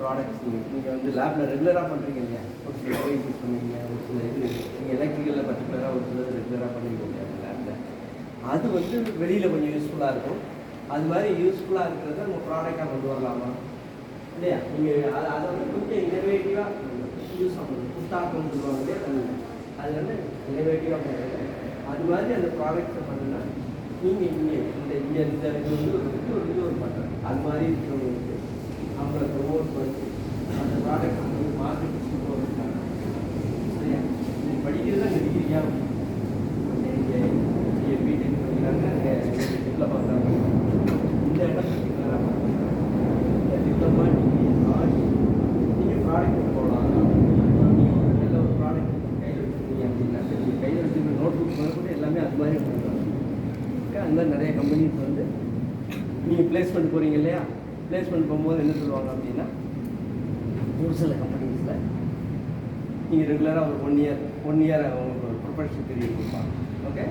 Products நீங்கள் வந்து லேபில் ரெகுலராக பண்ணுறீங்க இல்லையா, ஒரு சில யூஸ் பண்ணுவீங்க, ஒரு சில இது நீங்கள் எலக்ட்ரிக்கலில் பர்டிகுலராக ஒரு சிலது ரெகுலராக பண்ணுவீங்க இல்லையா லேபில், அது வந்து வெளியில் கொஞ்சம் யூஸ்ஃபுல்லாக இருக்கும். அது மாதிரி யூஸ்ஃபுல்லாக இருக்கிறத நம்ம ப்ராடக்டாக கொண்டு வரலாமா இல்லையா? நீங்கள் அதை வந்து கொஞ்சம் இன்னோவேட்டிவாக யூஸ் பண்ணணும். புத்தாக்கம்னு சொல்லுவாங்க இல்லையா தமிழ், அது வந்து இன்னோவேட்டிவாக பண்ணுறது. அது மாதிரி அந்த ப்ராடக்ட்ஸை பண்ணுன்னா நீங்கள் இங்கே இந்த இது வந்து ஒரு பண்ணுறது. அது மாதிரி இருக்கிறவங்களுக்கு அவங்கள ப்ரொமோட் பண்ணி அந்த ப்ராடக்ட் வந்து மார்க்கெட்டுக்கு போகிறதுக்காக சரியா நீங்கள் படிக்கிறதா டிகிரியாக நீங்கள் பிடெக் படிக்கிறாங்க, டிப்ளமா பண்ணுறாங்க. இந்த இடம் பர்டிகுலராக இந்த டிப்ளமா டிகிரி ஆடி நீங்கள் ப்ராடக்ட் போகலாம். நீங்கள் ஒரு நல்ல ஒரு ப்ராடக்ட் கையில் வச்சுருக்கீங்க அப்படின்னா நீங்கள் கையில் வச்சுருக்க நோட் புக் கூட எல்லாமே அது மாதிரி பண்ணுறாங்க. அந்த மாதிரி நிறைய கம்பெனிஸ் வந்து நீங்கள் பிளேஸ்மெண்ட் போகிறீங்க இல்லையா, பிளேஸ்மெண்ட் போகும்போது என்ன சொல்லுவாங்க அப்படின்னா, ஒரு சில கம்பெனிஸில் நீங்கள் ரெகுலராக ஒரு ஒன் இயர் அவங்களுக்கு ஒரு ப்ரொஃபஷனல் பீரியட் கொடுப்பாங்க. ஓகே,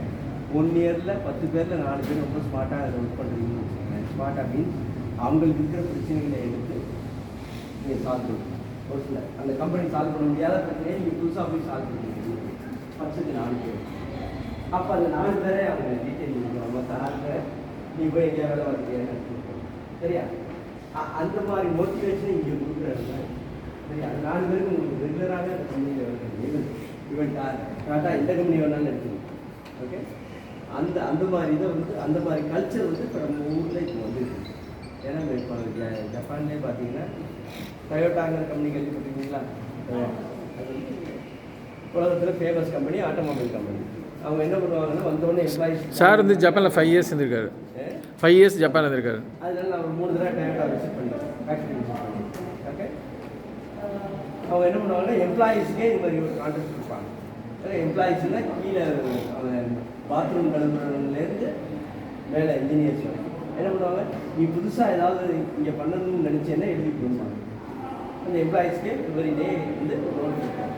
1 இயரில் 10 பேரில் 4 பேர் ரொம்ப ஸ்மார்ட்டாக அதை ஒர்க் பண்ணுறீங்கன்னு வச்சுக்கோங்க. ஸ்மார்ட்டாக மீன்ஸ் அவங்களுக்கு இருக்கிற பிரச்சனைகளை எடுத்து நீங்கள் சால்வ் பண்ணுங்க. ஒரு சில அந்த கம்பெனி சால்வ் பண்ண முடியாத பிரச்சனையை நீங்கள் புதுசாக போய் சால்வ் பண்ணுறீங்க. 10க்கு 4 பேர். அப்போ அந்த 4 பேரே அவங்க டீட்டெயில் கொடுக்குறாங்க. மற்ற 4 பேரை நீ போய் எங்கேயா வேலை பார்த்துக்கியான்னு சரியா? அந்த மாதிரி மோட்டிவேஷனை இங்கே கொடுக்குறாங்க. சரியா? அது 4 பேருக்கு உங்களுக்கு ரெகுலராக அந்த கம்பெனியில் வேலை ஈவன் டாட்டா எந்த கம்பெனி வேணாலும் எடுத்துக்கணும். ஓகே, அந்த மாதிரி இதை வந்து அந்த மாதிரி கல்ச்சர் வந்து இப்போ நம்ம ஊரில் இப்போ வந்துருக்கு. ஏன்னா இப்போ ஜப்பான்லேயே பார்த்தீங்கன்னா டொயோட்டாங்கிற கம்பெனி கேள்விப்பட்டிருக்கீங்களா? அது உலகத்தில் ஃபேமஸ் கம்பெனி, ஆட்டோமொபைல் கம்பெனி. அவங்க என்ன பண்ணுவாங்கன்னா வந்தோடனே எம்ப்ளாயிஸ் சார் வந்து ஜப்பானில் 5 இயர்ஸ் இருந்திருக்காரு. 5 இயர்ஸ் ஜப்பானில் இருந்திருக்காரு. அதனால நான் ஒரு 3 தடவை டொயோட்டா விசிட் பண்ணியிருக்கேன், ஃபேக்ட்ரி விசிட் பண்ணியிருக்கேன். ஓகே, அவங்க என்ன பண்ணுவாங்கன்னா எம்ப்ளாயீஸ்க்கே இது மாதிரி ஒரு கான்ட்ராக்ட் கொடுப்பாங்க. எம்ப்ளாயீஸ்னால் கீழே அவன் பாத்ரூம் கழுவுறதுலேருந்து மேலே இன்ஜினியர்ஸ் என்ன பண்ணுவாங்க, நீ புதுசாக ஏதாவது இங்கே பண்ணணும்னு நினச்சேன்னா எழுதி கொடுப்பாங்க. அந்த எம்ப்ளாயீஸ்க்கே இவரி டே வந்து லோன் கொடுப்பாங்க.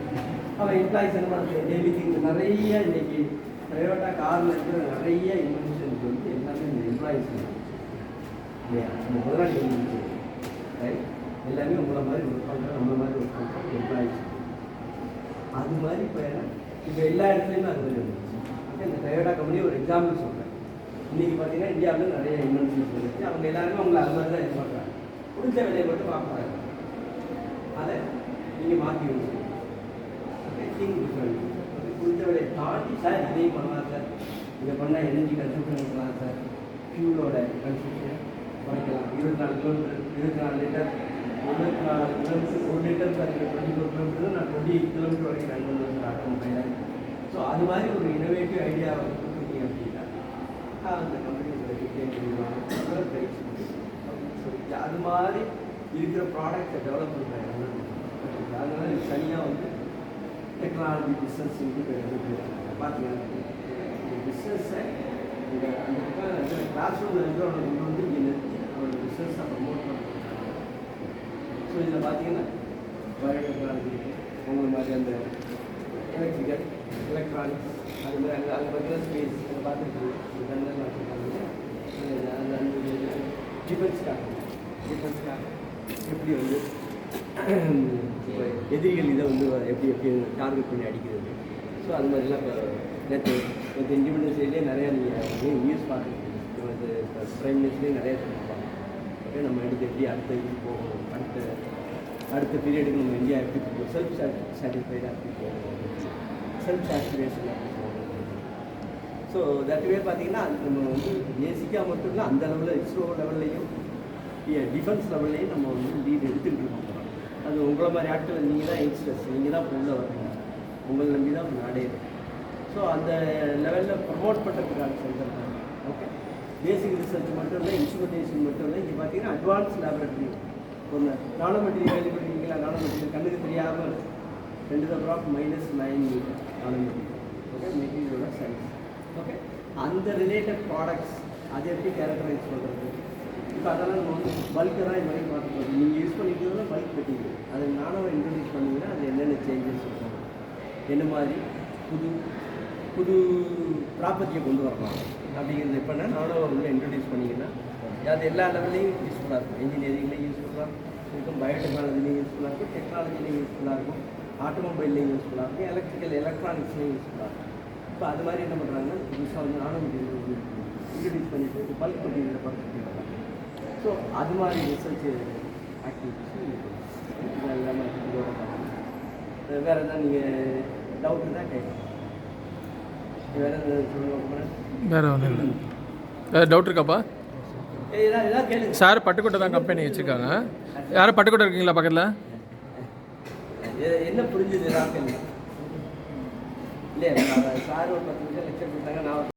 அவன் எம்ப்ளாயீஸ் என்ன பண்ணுறது, டெய்லிக்கு நிறைய இன்றைக்கி டொயோட்டா காரில் இருக்கிற நிறைய இன்வென்ஷன்ஸ் வந்து எல்லாமே இந்த எம்ப்ளாயீஸ் இல்லையா, அந்த முதலாளி ரைட், எல்லாமே உங்களை மாதிரி ஒர்க் பண்ணுறோம், நம்மளை மாதிரி ஒர்க் பண்ணுறோம் எம்ப்ளாயீஸ். அது மாதிரி இப்போ எல்லா இடத்துலையுமே அது மாதிரி இருந்துச்சு. இந்த டொயோட்டா கம்பெனி ஒரு எக்ஸாம்பிள் சொல்கிறேன். இன்றைக்கி பார்த்தீங்கன்னா இந்தியாவில் நிறைய இன்வென்ஷன்ஸ் இருக்குது. அவங்க எல்லாருமே அவங்களை அது மாதிரி தான் இது பண்ணுறாங்க. முடிஞ்ச வேலையை மட்டும் பார்க்குறாங்க. அதை நீங்கள் மாற்றி வச்சு முடிஞ்ச வேலையை தாண்டி சார் இதையும் பண்ணலாம் சார், இதை பண்ணால் எனர்ஜி கன்சம்ஷன் பண்ணலாம் சார், ஃபியூலோட கன்சம்ஷன் குறைக்கலாம். 24 kilometre 24 litre 24 kilometre 1 litre sir 24 kilometre நான் 20 கிலோமீட்டர் வரைக்கும் ரன் பண்ணுவேன் சார் ஆட்டோமொபைலில். ஸோ அது மாதிரி ஒரு இனோவேட்டிவ் ஐடியா கொடுத்துருக்கீங்க அப்படின்னா அந்த கம்பெனியோட ப்ரைஸ் அது மாதிரி இருக்கிற ப்ராடக்டை டெவலப் பண்ணுறாங்க. அதனால தனியாக வந்து டெக்னாலஜி பிஸ்னஸ் பார்த்தீங்கன்னா இந்த பிஸ்னஸை இந்த அந்த கிளாஸ் ரூமில் இருக்கிறவங்க கொண்டு வந்து இங்கே நிறுத்தி அவரோட பிஸ்னஸை ப்ரமோட் பண்ணுறாங்க. ஸோ இதில் பார்த்தீங்கன்னா பயோடெக்னாலஜி உங்களை மாதிரி அந்த எலக்ட்ரிக்கல் எலக்ட்ரானிக்ஸ் அது மாதிரி அங்கே அதை பார்த்தீங்கன்னா ஸ்பேஸ் அதை பார்த்துருக்கு டிஃபென்ஸ்க்காக எப்படி வந்து எதிரிகள் இதை வந்து எப்படி டார்கெட் பண்ணி அடிக்கிறது. ஸோ அது மாதிரிலாம் இப்போ நேற்று இண்டிபெண்டன்ஸ் டேலேயே நிறையா நீங்கள் நியூஸ் பார்த்துருக்கீங்க. ப்ரைம் மினிஸ்டர்லேயும் நிறையா சொல்லியிருப்பாங்க. ஓகே, நம்ம எடுத்து எப்படி அடுத்த இது போகணும், அடுத்த பீரியடுக்கு நம்ம இந்தியா எப்படி போகணும், செல்ஃப் சாட்டிஸ்ஃபைடாக எப்படி போகணும், செல்ஃப் சாட்டிஸ்ஃபேஷன் எப்படி போகணும். ஸோ தட் வே பார்த்தீங்கன்னா நம்ம வந்து பேசிக்காக மட்டும் இல்லை, அந்த லெவலில் இஸ்ரோ லெவல்லையும் டிஃபென்ஸ் லெவல்லையும் நம்ம வந்து லீட் எடுத்துகிட்டு இருக்கோம். அது உங்களை மாதிரி ஆட்கள் நீங்கள் தான் யங்ஸ்டர்ஸ், நீங்கள் தான் உள்ள வரீங்க, உங்களை நம்பி தான் நாடே இருக்குது. ஸோ அந்த லெவலில் ப்ரமோட் பண்ணுறதுக்கான சென்டர் தான். ஓகே, பேசிக் ரிசர்ச் மட்டும் இல்லை, இன்ஸ்ட்ருமெண்டேஷன் மட்டும் இல்லை, இங்கே பார்த்தீங்கன்னா அட்வான்ஸ் லேபரேட்டரி ஒன்று நானோ மெட்டீரியல் கேள்விப்பட்டிருக்கீங்களா? நானோ மெட்டீரியல் கண்ணுக்கு தெரியாமல் 10⁻⁻⁹ நானோ மெட்டீரியல். ஓகே, மெட்டீரியலோட சைன்ஸ். ஓகே, அந்த ரிலேட்டட் ப்ராடக்ட்ஸ் அதை எப்படி கேரக்டரைஸ் பண்ணுறது. இப்போ அதெல்லாம் நம்ம வந்து பல்க்கு தான் இது வரைக்கும் பார்த்துக்கணும். நீங்கள் யூஸ் பண்ணிக்கிறதுனா பல்க் மெட்டீரியல் அதை நானோவை இன்ட்ரடியூஸ் பண்ணிங்கன்னா அது என்னென்ன சேஞ்சஸ் இருக்கும், என்ன மாதிரி புது ப்ராப்பர்ட்டியை கொண்டு வரலாம் அப்படிங்கிறது எப்போனா நானோவை வந்து இன்ட்ரடியூஸ் பண்ணிங்கன்னா அது எல்லா லெவல்லையும் யூஸ்ஃபுல்லாக இருக்கும். இன்ஜினியரிங்லேயும் யூஸ் பண்ணலாம், இருக்கும், பயோடெக்னாலஜிலையும் யூஸ்ஃபுல்லாக இருக்கும், டெக்னாலஜிலையும் யூஸ்ஃபுல்லாக இருக்கும், ஆட்டோமொபைல்லையும் யூஸ்ஃபுல்லாக இருக்கும், எலக்ட்ரானிக்ஸ்லையும் யூஸ்ஃபுல்லாக இருக்கும். இப்போ அது மாதிரி என்ன பண்ணுறாங்கன்னா புதுசாக வந்து நானோ மெட்டீரியல் இன்ட்ரடியூஸ் பண்ணிட்டு பல்க் மெட்டீரியலை படுத்துட்டு ஸோ அது மாதிரி ரிசர்ச் ஆக்டிவிட்டிஸ் இல்லாமல் வேறு எதாவது நீங்கள் டவுட் இருந்தால் கேட்கலாம். வேறு எதாவது சொல்லுவாங்க? வேறு ஒன்றும் இல்லை. வேறு டவுட் இருக்காப்பா? ஏதாவது கேளுங்க சார். பட்டுக்கோட்டை தான் கம்பெனி வச்சுருக்காங்க. யாரும் பட்டுக்கோட்டை இருக்கீங்களா பக்கத்தில்? என்ன புரிஞ்சுது? ஏதாவது கேளுங்க. இல்லையா சார் ஒரு 10 நிமிஷம் லெக்சர் கொடுத்தாங்க, நான்